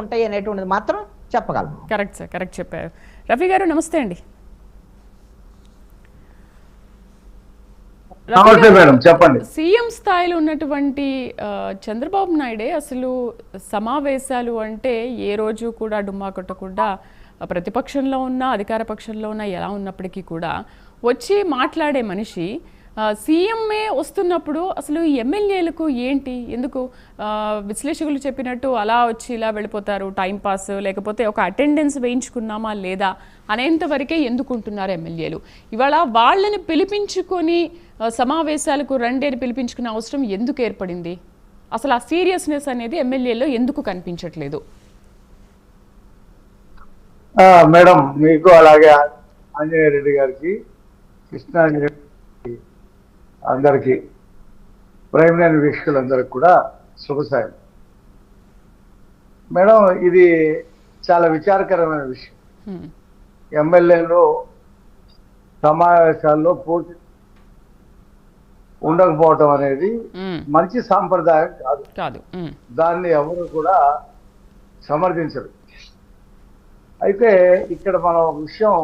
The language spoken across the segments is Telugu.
ఉంటాయి అనేటువంటిది మాత్రం చెప్పగలను. కరెక్ట్ సార్, కరెక్ట్ చెప్పారు. రఫీ గారు నమస్తే అండి. చెప్పండి. సీఎం స్థాయిలో ఉన్నటువంటి చంద్రబాబు నాయుడే అసలు సమావేశాలు అంటే ఏ రోజు కూడా డుమ్మా కొట్టకుండా ప్రతిపక్షంలో ఉన్న అధికార పక్షంలో ఉన్న ఎలా ఉన్నప్పటికీ కూడా వచ్చి మాట్లాడే మనిషి. సీఎంఏ వస్తున్నప్పుడు అసలు ఎమ్మెల్యేలకు ఏంటి, ఎందుకు విశ్లేషకులు చెప్పినట్టు అలా వచ్చి ఇలా వెళ్ళిపోతారు, టైంపాస్, లేకపోతే ఒక అటెండెన్స్ వేయించుకున్నామా లేదా అనేంతవరకే ఎందుకుంటున్నారు ఎమ్మెల్యేలు? ఇవాళ వాళ్ళని పిలిపించుకొని సమావేశాలకు రండి అని పిలిపించుకునే అవసరం ఎందుకు ఏర్పడింది? అసలు ఆ సీరియస్నెస్ అనేది ఎమ్మెల్యేలో ఎందుకు కనిపించట్లేదు? మేడం, మీకు అలాగే ఆంజనేయ రెడ్డి గారికి, కృష్ణాంజనేయ అందరికీ, ప్రైమ్ లైన్ వీక్షకులందరికీ కూడా శుభసాయం. మేడం, ఇది చాలా విచారకరమైన విషయం. ఎమ్మెల్యేలు సమావేశాల్లో పూర్తి ఉండకపోవటం అనేది మంచి సాంప్రదాయం కాదు. దాన్ని ఎవరు కూడా సమర్థించరు. అయితే ఇక్కడ మన విషయం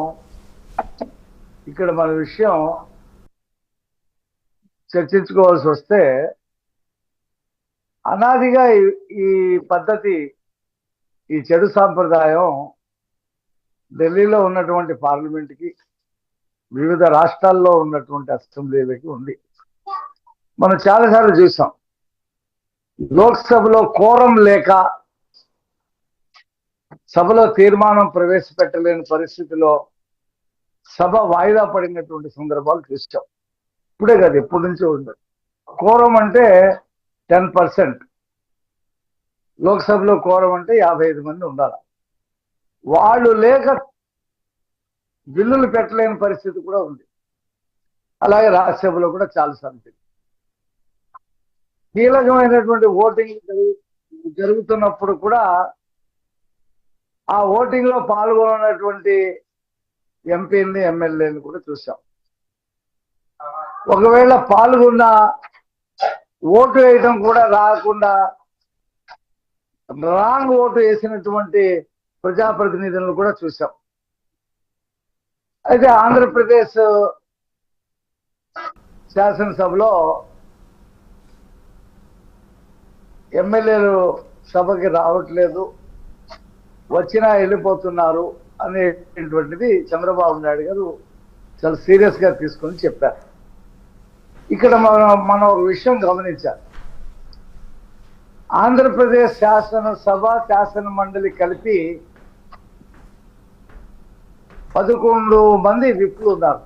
చర్చించుకోవాల్సి వస్తే, అనాదిగా ఈ పద్ధతి, ఈ చెడు సాంప్రదాయం ఢిల్లీలో ఉన్నటువంటి పార్లమెంట్కి, వివిధ రాష్ట్రాల్లో ఉన్నటువంటి అసెంబ్లీలకి ఉంది. మనం చాలాసార్లు చూసాం. లోక్సభలో కోరం లేక సభలో తీర్మానం ప్రవేశపెట్టలేని పరిస్థితిలో సభ వాయిదా పడినటువంటి సందర్భాలు చూసాం. ఇప్పుడే కాదు, ఎప్పటి నుంచో ఉండదు. కోరం అంటే 10%, లోక్సభలో కోరం అంటే 55 మంది ఉండాలి. వాళ్ళు లేక బిల్లులు పెట్టలేని పరిస్థితి కూడా ఉంది. అలాగే రాజ్యసభలో కూడా చాలాసార్లు కీలకమైనటువంటి ఓటింగ్ జరుగుతున్నప్పుడు కూడా ఆ ఓటింగ్ లో పాల్గొన్నటువంటి ఎంపీని, ఎమ్మెల్యేని కూడా చూసాం. ఒకవేళ పాల్గొన్న ఓటు వేయడం కూడా రాకుండా రాంగ్ ఓటు వేసినటువంటి ప్రజాప్రతినిధులను కూడా చూసాం. అయితే ఆంధ్రప్రదేశ్ శాసనసభలో ఎమ్మెల్యేలు సభకి రావట్లేదు, వచ్చినా వెళ్ళిపోతున్నారు అనేటువంటిది చంద్రబాబు నాయుడు గారు చాలా సీరియస్ గా తీసుకొని చెప్పారు. ఇక్కడ మనం ఒక విషయం గమనించాలి. ఆంధ్రప్రదేశ్ శాసనసభ, శాసన మండలి కలిపి 11 మంది విప్లు ఉన్నారు.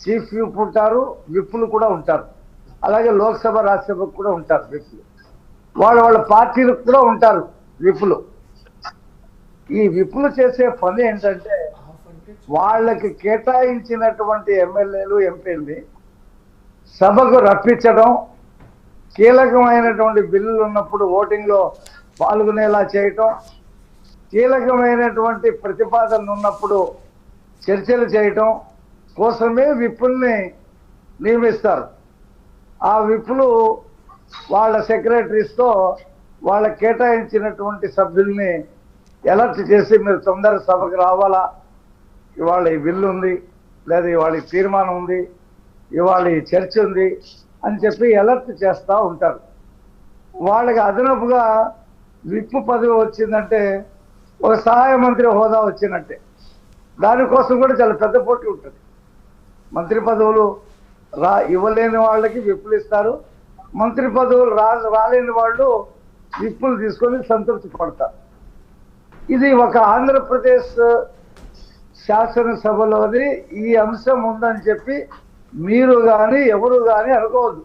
చీఫ్ విప్ ఉంటారు, విప్లు కూడా ఉంటారు. అలాగే లోక్సభ, రాజ్యసభకు కూడా ఉంటారు విప్లు. వాళ్ళ పార్టీలకు కూడా ఉంటారు విప్లు. ఈ విప్లు చేసే పని ఏంటంటే, వాళ్ళకి కేటాయించినటువంటి ఎమ్మెల్యేలు, ఎంపీల్ని సభకు రప్పించడం, కీలకమైనటువంటి బిల్లులు ఉన్నప్పుడు ఓటింగ్లో పాల్గొనేలా చేయటం, కీలకమైనటువంటి ప్రతిపాదనలు ఉన్నప్పుడు చర్చలు చేయటం కోసమే విప్పుల్ని నియమిస్తారు. ఆ విప్పులు వాళ్ళ సెక్రటరీస్తో వాళ్ళ కేటాయించినటువంటి సభ్యుల్ని ఎలర్ట్ చేసి, మీరు తొందర సభకు రావాలా, ఇవాళ ఈ బిల్లు ఉంది, లేదా ఇవాళ ఈ తీర్మానం ఉంది, ఇవాళ ఈ చర్చ ఉంది అని చెప్పి అలర్ట్ చేస్తూ ఉంటారు. వాళ్ళకి అదనపుగా విప్పు పదవి వచ్చిందంటే ఒక సహాయ మంత్రి హోదా వచ్చినట్టే. దానికోసం కూడా చాలా పెద్ద పోటీ ఉంటుంది. మంత్రి పదవులు ఇవ్వలేని వాళ్ళకి విప్పులు ఇస్తారు, మంత్రి పదవులు రాలేని వాళ్ళు విప్పులు తీసుకొని సంతృప్తి పడతారు. ఇది ఒక ఆంధ్రప్రదేశ్ శాసనసభలోని ఈ అంశం ఉందని చెప్పి మీరు కానీ ఎవరు కానీ అనుకోవద్దు.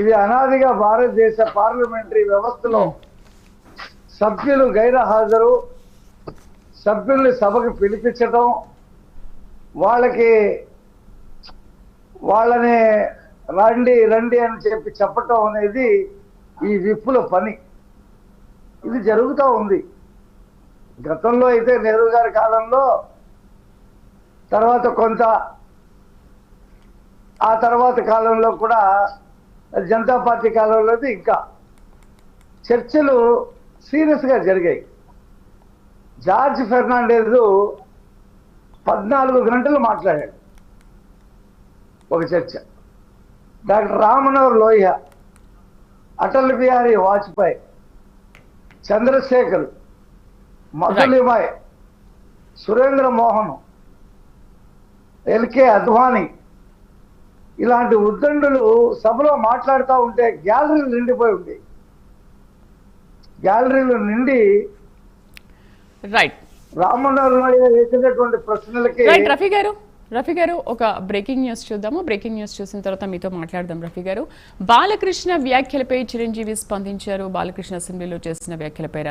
ఇది అనాదిగా భారతదేశ పార్లమెంటరీ వ్యవస్థలో సభ్యులు గైర్హాజరు, సభ్యుల్ని సభకు పిలిపించడం, వాళ్ళని రండి అని చెప్పి చెప్పటం అనేది ఈ విప్పుల పని. ఇది జరుగుతూ ఉంది. గతంలో అయితే నెహ్రూ గారి కాలంలో, ఆ తర్వాత కాలంలో కూడా జనతా పార్టీ కాలంలో ఇంకా చర్చలు సీరియస్గా జరిగాయి. జార్జ్ ఫెర్నాండెజ్ 14 గంటలు మాట్లాడాడు ఒక చర్చ. డాక్టర్ రామ్మనోహర్ లోహియా, అటల్ బిహారీ వాజ్పేయి, చంద్రశేఖర్, మధులిమాయ్, సురేంద్ర మోహన్, ఎల్కే అద్వానీ ఇలాంటి ఉద్దండులు సభలో మాట్లాడుతూ ఉంటే గ్యాలరీలు నిండిపోయి ఉంది. గ్యాలరీలు నిండి రైట్ రామ్మనోహర్ లోహియా వేసినటువంటి ప్రశ్నలకి రైట్ రఫీ గారు ఒక బ్రేకింగ్ న్యూస్ చూద్దాము. బ్రేకింగ్ న్యూస్ చూసిన తర్వాత మీతో మాట్లాడదాం. రఫీ గారు, బాలకృష్ణ వ్యాఖ్యలపై చిరంజీవి స్పందించారు. బాలకృష్ణ అసెంబ్లీలో చేసిన వ్యాఖ్యలపై